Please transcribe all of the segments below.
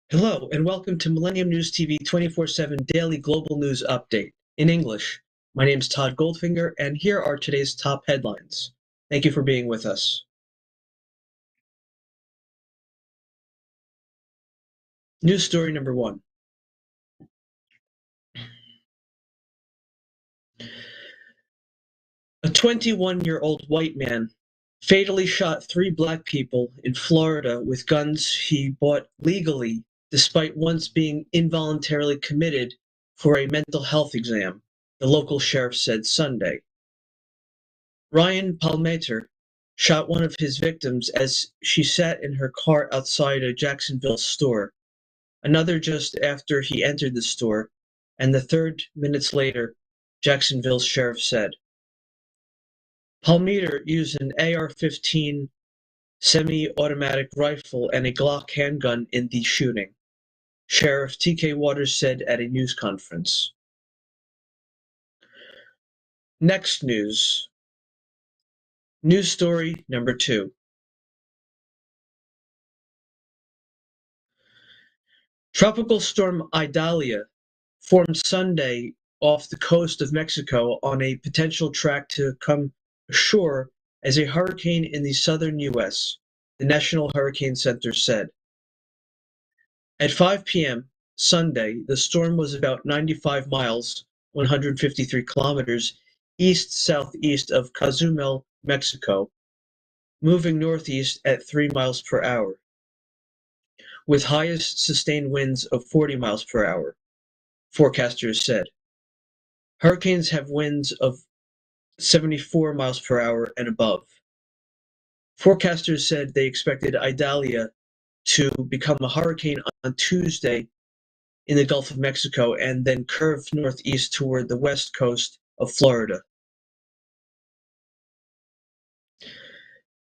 Hello, and welcome to Millennium News TV 24/7 Daily Global News Update in English. My name is Todd Goldfinger, and here are today's top headlines. Thank you for being with us. News story number one. A 21-year-old white man fatally shot three black people in Florida with guns he bought legally despite once being involuntarily committed for a mental health exam, the local sheriff said Sunday. Ryan Palmater shot one of his victims as she sat in her car outside a Jacksonville store, another just after he entered the store, and the third minutes later, Jacksonville's sheriff said. Palmater used an AR-15 semi-automatic rifle and a Glock handgun in the shooting, Sheriff T.K. Waters said at a news conference. Next news. News story number two. Tropical storm Idalia formed Sunday off the coast of Mexico on a potential track to come ashore as a hurricane in the southern U.S., the National Hurricane Center said. At 5 p.m. Sunday, the storm was about 95 miles, 153 kilometers, east-southeast of Cozumel, Mexico, moving northeast at 3 miles per hour, with highest sustained winds of 40 miles per hour, forecasters said. Hurricanes have winds of 74 miles per hour and above. Forecasters said they expected Idalia to become a hurricane on Tuesday in the Gulf of Mexico and then curve northeast toward the west coast of Florida.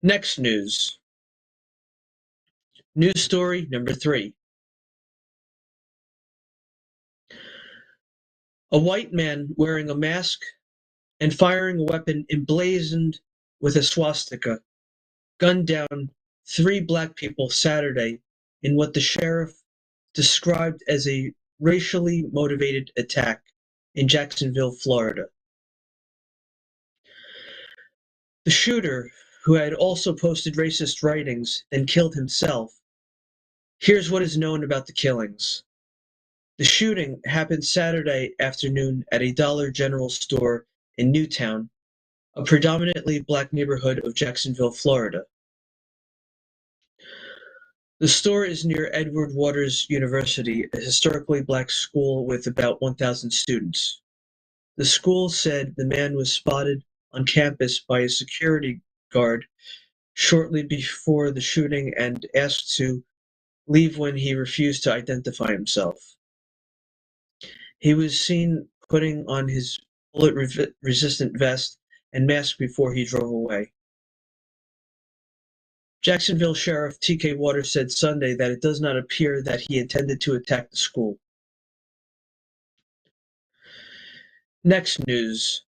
Next news. News story number three. A white man wearing a mask and firing a weapon emblazoned with a swastika gunned down three black people Saturday in what the sheriff described as a racially motivated attack in Jacksonville, Florida. The shooter, who had also posted racist writings, then killed himself. Here's what is known about the killings. The shooting happened Saturday afternoon at a Dollar General store in Newtown, a predominantly black neighborhood of Jacksonville, Florida. The store is near Edward Waters University, a historically black school with about 1,000 students. The school said the man was spotted on campus by a security guard shortly before the shooting and asked to leave when he refused to identify himself. He was seen putting on his bullet-resistant vest and mask before he drove away. Jacksonville Sheriff T.K. Waters said Sunday that it does not appear that he intended to attack the school. Next news.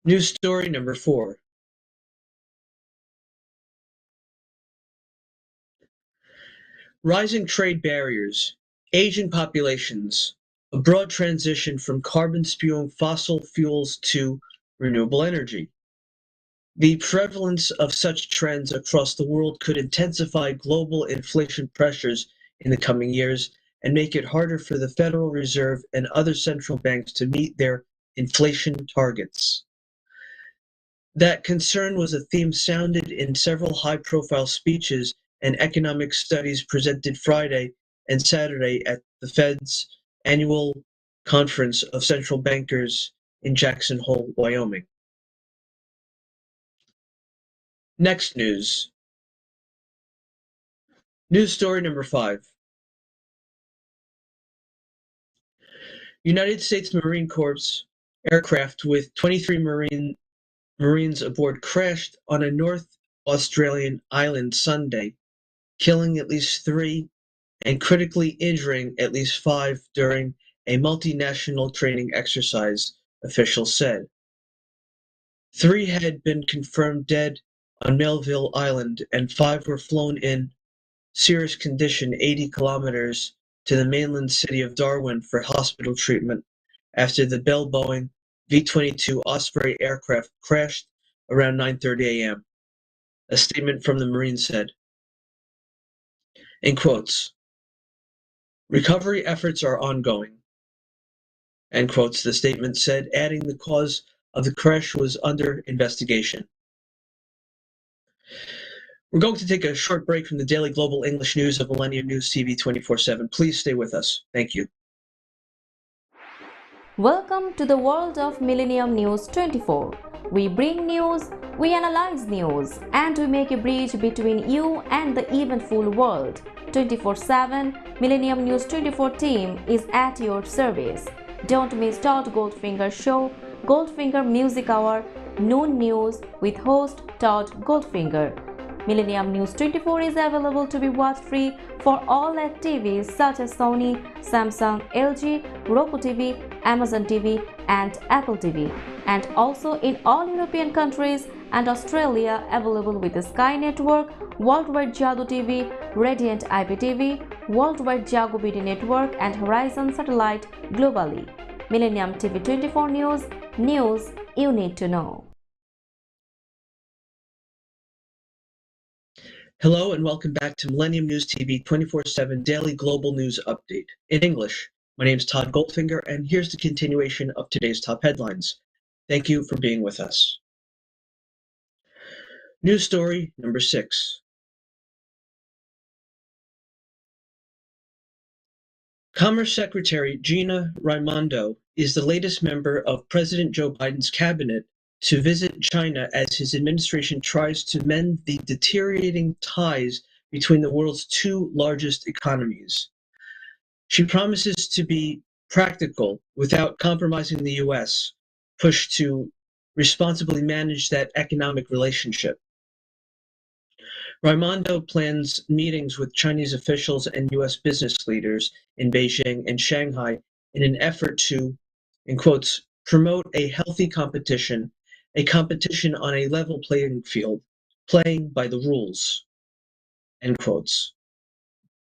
News story number four. Rising trade barriers, aging populations, a broad transition from carbon-spewing fossil fuels to renewable energy. The prevalence of such trends across the world could intensify global inflation pressures in the coming years and make it harder for the Federal Reserve and other central banks to meet their inflation targets. That concern was a theme sounded in several high-profile speeches and economic studies presented Friday and Saturday at the Fed's annual conference of central bankers in Jackson Hole, Wyoming. Next news. News story number five. United States Marine Corps aircraft with 23 Marines aboard crashed on a North Australian island Sunday, killing at least three and critically injuring at least five during a multinational training exercise, officials said. Three had been confirmed dead on Melville Island, and five were flown in serious condition 80 kilometers to the mainland city of Darwin for hospital treatment after the Bell Boeing V-22 Osprey aircraft crashed around 9:30 a.m. A statement from the Marine said, in quotes, "Recovery efforts are ongoing," end quotes, the statement said, adding the cause of the crash was under investigation. We're going to take a short break from the daily global English news of Millennium News TV 24/7. Please stay with us. Thank you. Welcome to the world of Millennium News 24. We bring news, we analyze news, and we make a bridge between you and the eventful world. 24/7 Millennium News 24 team is at your service. Don't miss Todd Goldfinger show, Goldfinger Music Hour, Noon News with host Todd Goldfinger. Millennium News 24 is available to be watched free for all at TVs such as Sony, Samsung, LG, Roku TV, Amazon TV and Apple TV, and also in all European countries and Australia, available with the Sky Network, Worldwide Jago TV, Radiant IPTV, Worldwide Jago BD Network and Horizon Satellite globally. Millennium TV 24 news you need to know. Hello and welcome back to Millennium News TV 24/7 Daily Global News Update. In English, my name is Todd Goldfinger and here's the continuation of today's top headlines. Thank you for being with us. News story number 6. Commerce Secretary Gina Raimondo is the latest member of President Joe Biden's cabinet to visit China as his administration tries to mend the deteriorating ties between the world's two largest economies. She promises to be practical without compromising the U.S. push to responsibly manage that economic relationship. Raimondo plans meetings with Chinese officials and U.S. business leaders in Beijing and Shanghai in an effort to, in quotes, promote a healthy competition, a competition on a level playing field, playing by the rules, end quotes.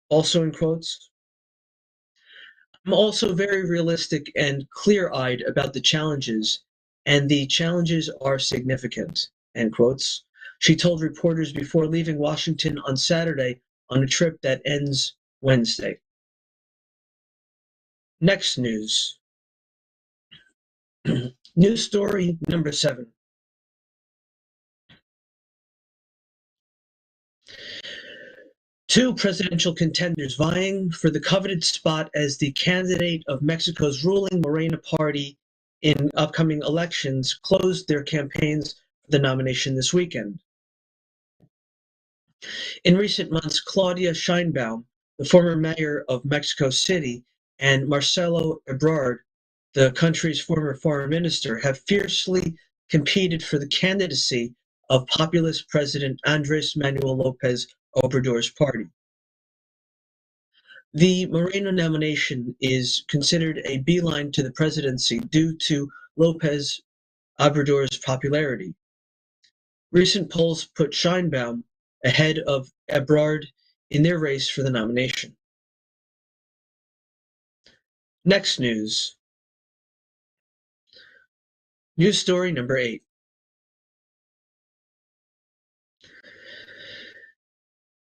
Also in quotes, I'm also very realistic and clear-eyed about the challenges, and the challenges are significant, end quotes. She told reporters before leaving Washington on Saturday on a trip that ends Wednesday. Next news. News story number 7. Two presidential contenders vying for the coveted spot as the candidate of Mexico's ruling Morena party in upcoming elections closed their campaigns for the nomination this weekend. In recent months, Claudia Sheinbaum, the former mayor of Mexico City, and Marcelo Ebrard, the country's former foreign minister, have fiercely competed for the candidacy of populist President Andres Manuel Lopez Obrador's party. The Moreno nomination is considered a beeline to the presidency due to Lopez Obrador's popularity. Recent polls put Sheinbaum ahead of Ebrard in their race for the nomination. Next news. News story number 8.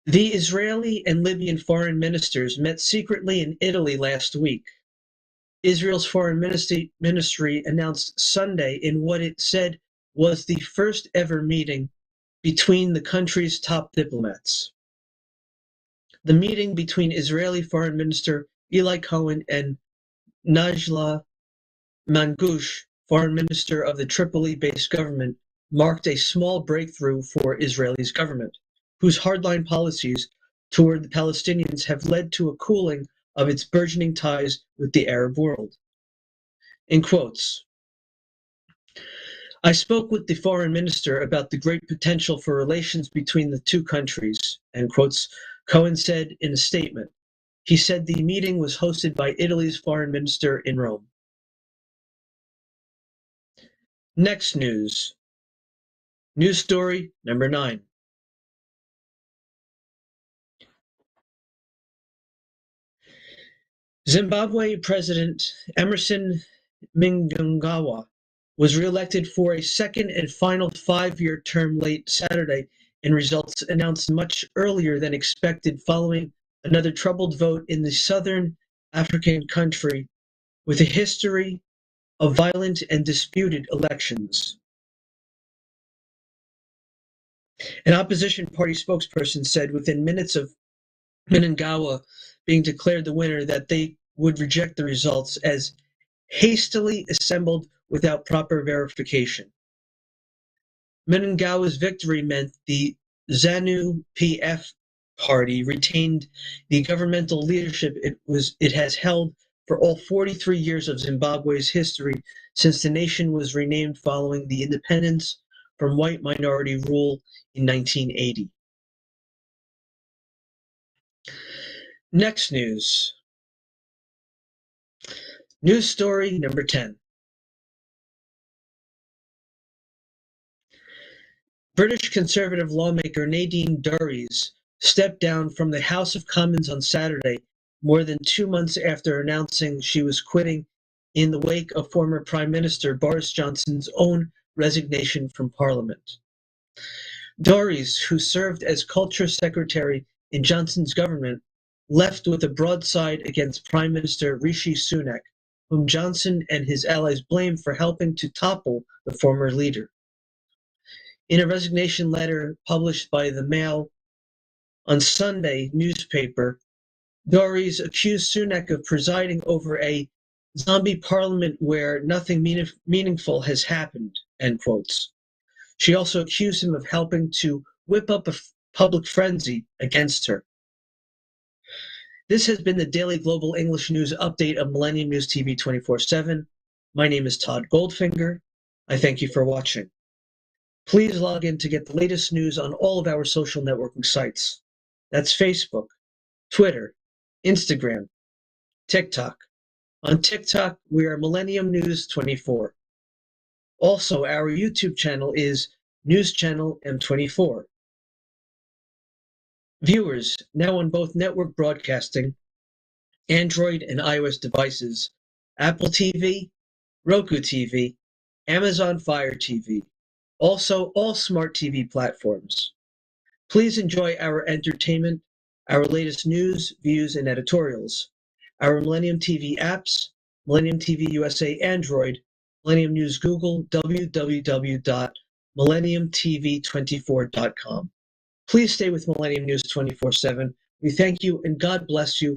The Israeli and Libyan foreign ministers met secretly in Italy last week. Israel's foreign ministry announced Sunday in what it said was the first ever meeting between the country's top diplomats. The meeting between Israeli Foreign Minister Eli Cohen and Najla Mangoush, Foreign Minister of the Tripoli-based government, marked a small breakthrough for Israel's government, whose hardline policies toward the Palestinians have led to a cooling of its burgeoning ties with the Arab world. In quotes, I spoke with the foreign minister about the great potential for relations between the two countries, end quotes, Cohen said in a statement. He said the meeting was hosted by Italy's foreign minister in Rome. Next news. News story number 9. Zimbabwe President Emerson Mnangagwa was reelected for a second and final 5-year term late Saturday, and results announced much earlier than expected following another troubled vote in the southern African country with a history of violent and disputed elections. An opposition party spokesperson said within minutes of Mnangagwa being declared the winner that they would reject the results as hastily assembled without proper verification. Mnangagwa's victory meant the ZANU-PF party retained the governmental leadership it has held for all 43 years of Zimbabwe's history since the nation was renamed following the independence from white minority rule in 1980. Next news. News story number 10. British Conservative lawmaker Nadine Dorries stepped down from the House of Commons on Saturday, more than 2 months after announcing she was quitting in the wake of former Prime Minister Boris Johnson's own resignation from Parliament. Dorries, who served as Culture Secretary in Johnson's government, left with a broadside against Prime Minister Rishi Sunak, whom Johnson and his allies blamed for helping to topple the former leader. In a resignation letter published by the Mail on Sunday newspaper, Dorries accused Sunak of presiding over a zombie parliament where nothing meaningful has happened, end quotes. She also accused him of helping to whip up a public frenzy against her. This has been the Daily Global English News Update of Millennium News TV 24/7. My name is Todd Goldfinger. I thank you for watching. Please log in to get the latest news on all of our social networking sites. That's Facebook, Twitter, Instagram, TikTok. On TikTok, we are Millennium News 24. Also, our YouTube channel is News Channel M24. Viewers, now on both network broadcasting, Android and iOS devices, Apple TV, Roku TV, Amazon Fire TV, also all smart TV platforms. Please enjoy our entertainment, our latest news, views, and editorials, our Millennium TV apps, Millennium TV USA Android, Millennium News Google, www.millenniumtv24.com. Please stay with Millennium News 24/7. We thank you and God bless you.